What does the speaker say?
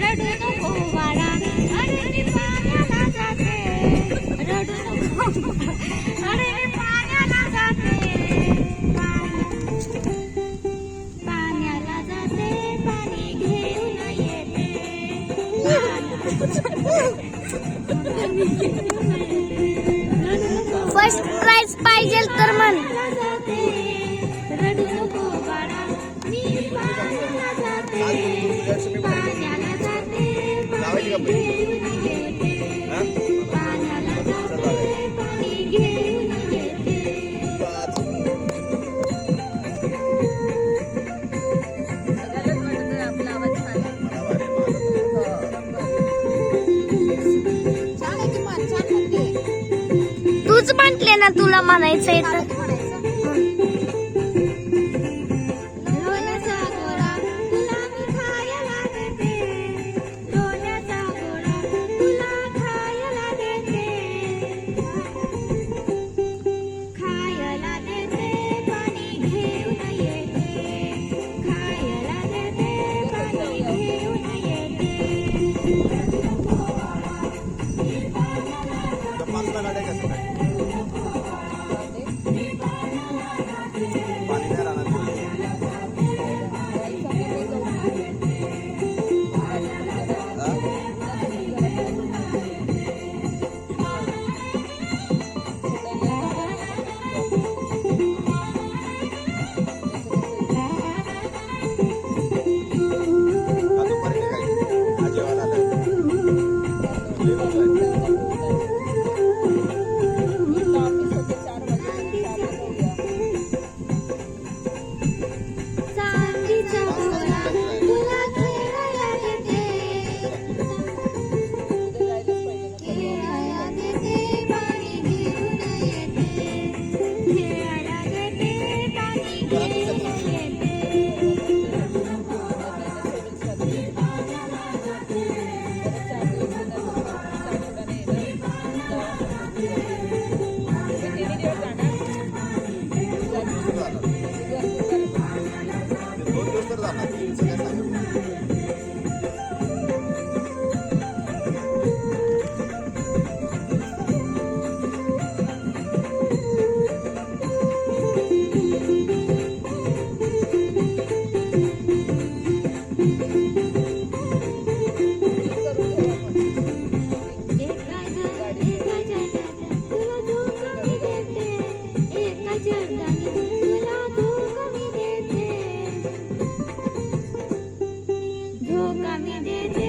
रडू नको बाळा, अरे मी पाण्याला जाते, रडू नको अरे मी पाण्याला जाते, पाण्याला जाते, पाणी घेऊन येते, फर्स्ट प्राइज पाहिजे तर म्हण. रडू नको बाळा, मी पाण्याला जाते, पाण्याला जाते, पाणी घेऊन येते, पाण्याला जाते, पाणी घेऊन येते. तूच म्हटले ना तुला म्हणायचंय तर. लोण्याचा गोळा तुला मी खायला देते, लोण्याचा गोळा तुला खायला देते, खायला देते, पाणी घेऊन येते, खायला देते, पाणी घेऊन येते. चांदीचा गोळा तुला खेळायला देते, खेळायला देते, पाणी घेऊन येते, खेळायला देते, पाणी घेऊन येते. धोका मी देते,